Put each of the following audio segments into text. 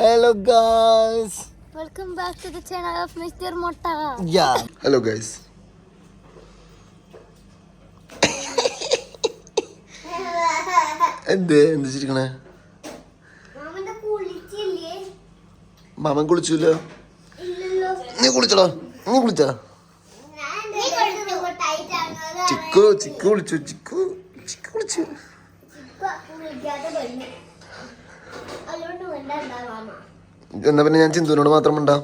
Hello guys. Welcome back to the channel of Mr. Motta. Yeah. Hello guys. എന്ത് ചിരിക്കണേ? മാമൻ കുളിച്ചില്ലോ? നീ കുളിച്ചോ? നീ കുളിച്ചാ? ചിക്കു കുളിച്ചു. ചിക്കു കുളിച്ചു. എന്നാ പിന്നെ ഞാൻ ചിന്തുവിനോട് മാത്രം ഉണ്ടാ.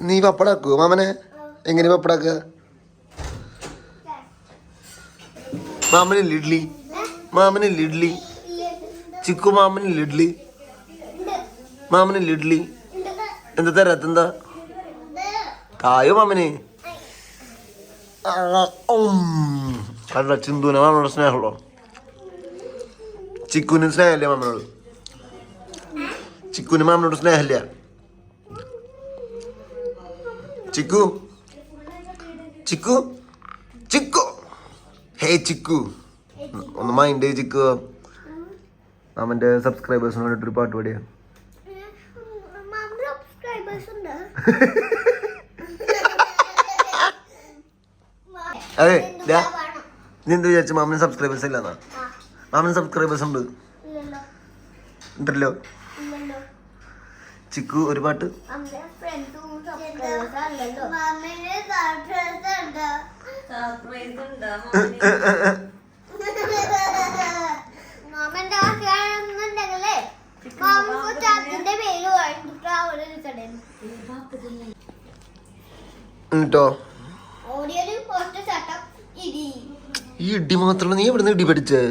നീ പപ്പടാക്കുവോ മാമനെ? എങ്ങനെ പപ്പടാക്ക? മാമനില്ല ഇഡ്ലി. ചിക്കു മാമനില്ല ഇഡ്ലി. എന്താ തരാത്തെന്താ? കായോ മാമന്? അല്ല, ചിന്തുവിനെ മാമനോട് സ്നേഹമുള്ളോ? ചിക്കുവിന് സ്നേഹമില്ല മാമനോട്. ചിക്കുവിന് മാമനോട് സ്നേഹമില്ല. ചിക്കു ഹേ ചിക്കു, ഒന്ന് മൈൻഡ് ചിക്കു. മാമന്റെ സബ്സ്ക്രൈബേഴ്സിന് വേണ്ടിട്ടൊരു പാട്ട് പാടിയ. അതെ, നീ എന്ത് വിചാരിച്ചു? മാമന് സബ്സ്ക്രൈബേഴ്സ് ഇല്ലാന്നാ? മാമന് സബ്സ്ക്രൈബേഴ്സ് ഉണ്ടല്ലോ. ചിക്കു ഒരു പാട്ട്. ട്ടോ ഈ ഇടി മാത്രമല്ല, നീ എവിടുന്ന് ഇടി പഠിച്ചേ?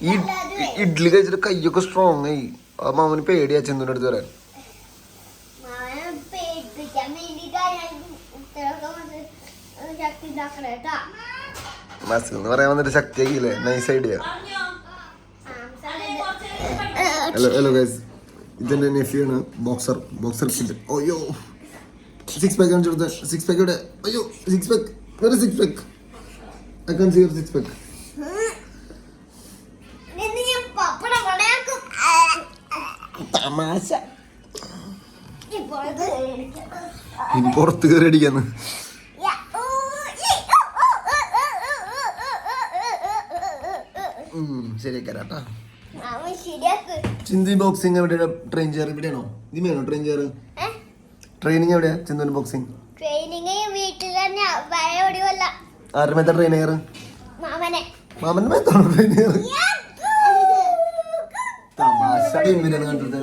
ഈ ഇഡ്ഡലി കഴിച്ചിട്ട് കയ്യൊക്കെ സ്ട്രോങ് ആയി. ആ മാമന് പേടിയാ ചെന്തുന്റെ അടുത്ത് വരാൻ. മസ്ക് എന്ന് പറയാൻ വന്നിട്ട് ശക്തിയാക്കിയില്ലേ? Nice idea. ഹലോ ഗൈസ്, ഇതെന്റെ നെഫ്യാണ്. Boxer kid. അയ്യോ, സിക്സ് പാക്ക് കാണിച്ചു കൊടുത്ത. സിക്സ് പാക്ക് ഇവിടെ. അയ്യോ, സിക്സ് പാക്ക്. വേറെ six pack. I can see your six pack. തമാശ. ഇനി പുറത്ത് കയറി അടിക്കാന്ന്. ശരിയാക്കാരാട്ടാ. ചിന്തു ബോക്സിംഗ് എവിടെയാ? ട്രെയിൻ ചെയർ ഇവിടെയാണോ? ഇതിമേണോ ട്രെയിൻ ചെയർ? ട്രെയിനിങ് എവിടെയാ ചിന്തുവിന് ബോക്സിംഗ്? ആരുടെ മേത്താ ട്രെയിൻ ചെയർ? മാമന്റെ മേത്താണോ ട്രെയിൻ ചെയർ? തമാശ. എന്തിനാണ് കണ്ടത്?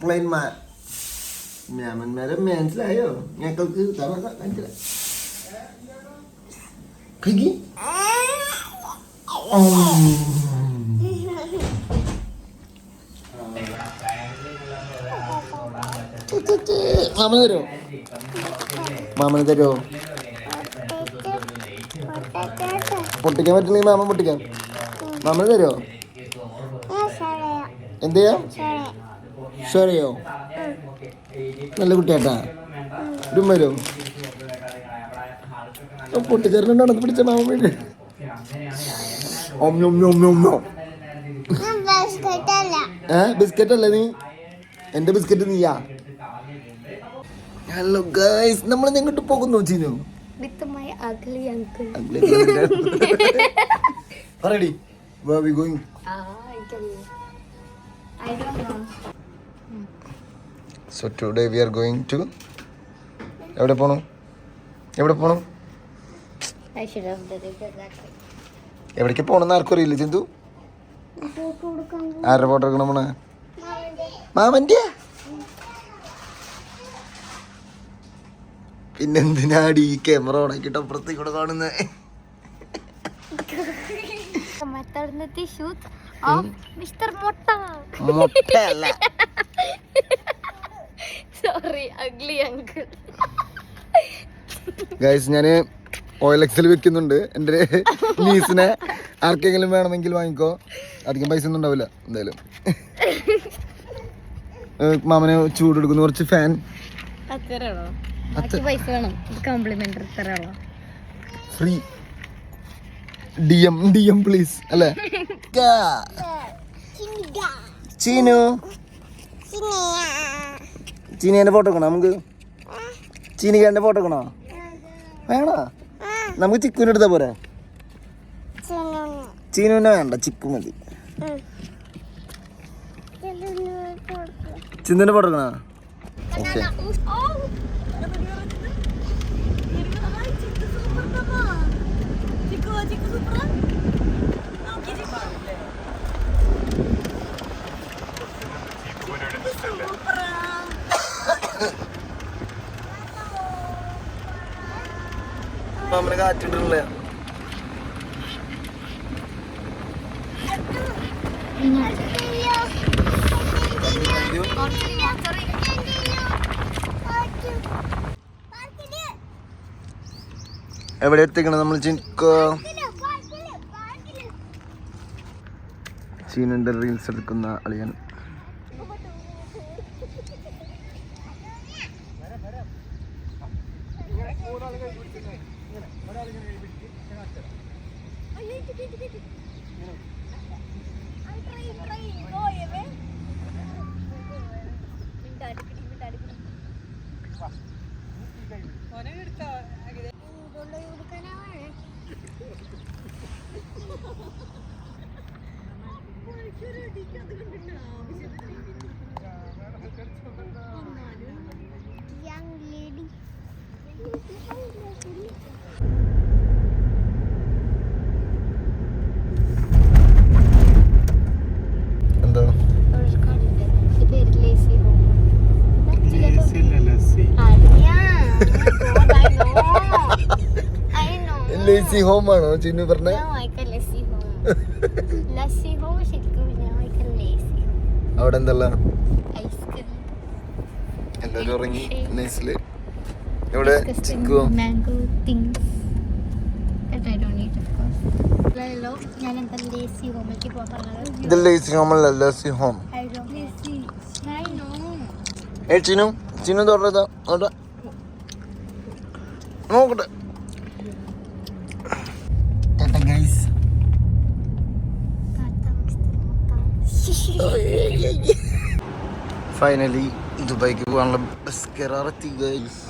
പ്ലെയിൻ മാമന്മാരെ മനസ്സിലായോ ഞങ്ങൾക്ക്? മനസ്സിലായി. മാമന് തരുമോ? പൊട്ടിക്കാൻ പറ്റില്ലെങ്കിൽ മാമൻ പൊട്ടിക്കാം. മാമന് തരുമോ? എന്ത് ചെയ്യാം? ഷോറിയോ? നല്ല കുട്ടിയാട്ടാ. വരും പൊട്ടിച്ചേരലുണ്ടോ? പിടിച്ച മാമൻ വീട്. ബിസ്ക്കറ്റ് അല്ലേ നീ? എന്റെ ബിസ്ക്കറ്റ് നീയാ? ഹലോ ഗൈസ്, നമ്മൾ എങ്ങോട്ട് പോകുന്നു? Cheenu ready? Where are we going? I don't know. So today we are going to എവിടെ പോണു? I should have done it exactly. എവിടേക്ക് പോണെന്ന് ആർക്കും അറിയില്ല. ചിന്തു ആരുടെ ഫോട്ടോ എടുക്കണം? നമ്മള് മാമന്റെ. പിന്നെന്തിനാടി ഈ ക്യാമറ ഓണാക്കിട്ട് അപ്പുറത്തേക്ക് കൂടെ കാണുന്നേ? Maternity shoot of Mr. Motta. മൊട്ടയല്ല. Sorry, ugly uncle. Guys, ഞാന് OLX വെക്കുന്നുണ്ട്. എൻ്റെ നീസിനെ ആർക്കെങ്കിലും വേണമെങ്കിൽ വാങ്ങിക്കോ. അധികം പൈസ ഒന്നും ഉണ്ടാവില്ല എന്തായാലും. മാമന് ചൂട് എടുക്കുന്നു കുറച്ച് ഫാൻ. അത്രയാണോ? പൈസ വേണം. കോംപ്ലിമെന്ററി ഇത്രയാണോ? ഫ്രീ. DM പ്ലീസ് അല്ലേ? ചീനു ചീനിയുടെ ഫോട്ടോ എടുക്കണോ നമുക്ക്? ചീനിക്കാരൻ്റെ ഫോട്ടോ എടുക്കണോ? വേണോ? നമുക്ക് ചിക്കുവിന് എടുത്താ പോരെ? ചീനുവിനെ വേണ്ട, ചിക്കു മതി. ചിന്തുവിന്റെ ഫോട്ടോ എടുക്കണോ? ഓക്കെ. മാമന് കാറ്റിട്ടില്ലേ? എവിടെ എത്തിക്കണം നമ്മൾ? ചീനന്റെ റീൽസ് എടുക്കുന്ന അളിയൻ. എന്താ ലേസി ഹോം ആണോ ചിന്നു പറഞ്ഞ? അവിടെ എന്തല്ല എല്ലാരും ഉറങ്ങി നൈസില്. ഇവിടെ ചിക്കു ഇത് ലേസി ഹോം അല്ല, ലേസി ഹോം. ചിന്നു ചിന്നു തുറന്നതാ നോക്കട്ടെ. ഫൈനലി ദുബായിക്ക് പോകാനുള്ള ബസ് കയറാറെത്തി ഗൈസ്.